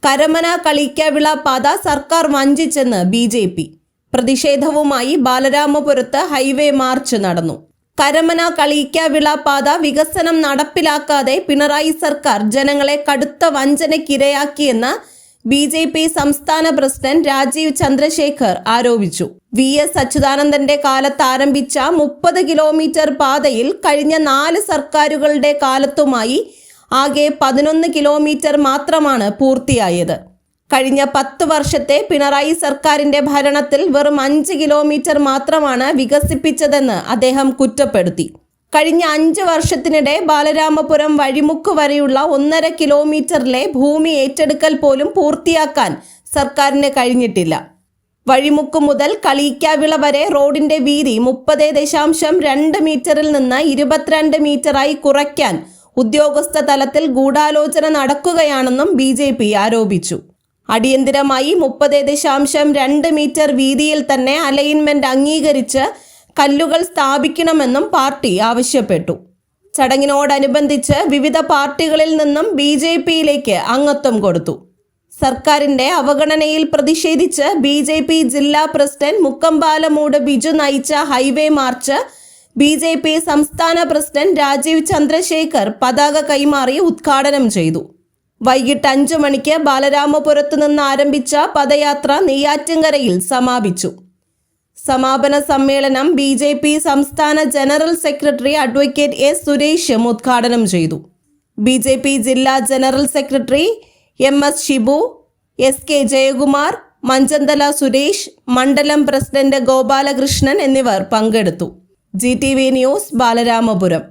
കരമന കളിക്കാവിള പാത സർക്കാർ വഞ്ചിച്ചെന്ന് BJP. പ്രതിഷേധവുമായി ബാലരാമപുരത്ത് ഹൈവേ മാർച്ച് നടന്നു. കരമന കളിക്കാവിള പാത വികസനം നടപ്പിലാക്കാതെ പിണറായി സർക്കാർ ജനങ്ങളെ കടുത്ത വഞ്ചനയ്ക്കിരയാക്കിയെന്ന് BJP സംസ്ഥാന പ്രസിഡന്റ് രാജീവ് ചന്ദ്രശേഖർ ആരോപിച്ചു. VS അച്യുതാനന്ദന്റെ കാലത്ത് ആരംഭിച്ച 30 കിലോമീറ്റർ പാതയിൽ കഴിഞ്ഞ 4 സർക്കാരുകളുടെ കാലത്തുമായി ആകെ 11 കിലോമീറ്റർ മാത്രമാണ് പൂർത്തിയായത്. കഴിഞ്ഞ 10 വർഷത്തെ പിണറായി സർക്കാരിന്റെ ഭരണത്തിൽ വെറും 5 കിലോമീറ്റർ മാത്രമാണ് വികസിപ്പിച്ചതെന്ന് അദ്ദേഹം കുറ്റപ്പെടുത്തി. കഴിഞ്ഞ 5 വർഷത്തിനിടെ ബാലരാമപുരം വഴിമുക്ക് വരെയുള്ള 1.5 കിലോമീറ്ററിലെ ഭൂമി ഏറ്റെടുക്കൽ പോലും പൂർത്തിയാക്കാൻ സർക്കാരിന് കഴിഞ്ഞിട്ടില്ല. വഴിമുക്ക് മുതൽ കളിക്കാവിള വരെ റോഡിന്റെ വീതി 30.2 മീറ്ററിൽ നിന്ന് 22 മീറ്ററായി കുറയ്ക്കാൻ ഉദ്യോഗസ്ഥ തലത്തിൽ ഗൂഢാലോചന നടക്കുകയാണെന്നും BJP ആരോപിച്ചു. അടിയന്തിരമായി 30.2 മീറ്റർ വീതിയിൽ തന്നെ അലൈൻമെന്റ് അംഗീകരിച്ച് കല്ലുകൾ സ്ഥാപിക്കണമെന്നും പാർട്ടി ആവശ്യപ്പെട്ടു. ചടങ്ങിനോടനുബന്ധിച്ച് വിവിധ പാർട്ടികളിൽ നിന്നും BJPയിലേക്ക് അംഗത്വം കൊടുത്തു. സർക്കാരിന്റെ അവഗണനയിൽ പ്രതിഷേധിച്ച് BJP ജില്ലാ പ്രസിഡന്റ് മുക്കമ്പാലമൂട് ബിജു നയിച്ച ഹൈവേ മാർച്ച് BJP സംസ്ഥാന പ്രസിഡന്റ് രാജീവ് ചന്ദ്രശേഖർ പതാക കൈമാറി ഉദ്ഘാടനം ചെയ്തു. വൈകിട്ട് 5 മണിക്ക് ബാലരാമപുരത്ത് നിന്ന് ആരംഭിച്ച പദയാത്ര നെയ്യാറ്റിൻകരയിൽ സമാപിച്ചു. സമാപന സമ്മേളനം BJP സംസ്ഥാന ജനറൽ സെക്രട്ടറി അഡ്വക്കേറ്റ് S. സുരേഷും ഉദ്ഘാടനം ചെയ്തു. BJP ജില്ലാ general secretary MS. Shibu, SK. Jayakumar, Manchanthala Suresh, മണ്ഡലം പ്രസിഡന്റ് ഗോപാലകൃഷ്ണൻ എന്നിവർ പങ്കെടുത്തു. GTV news, Balaramapuram.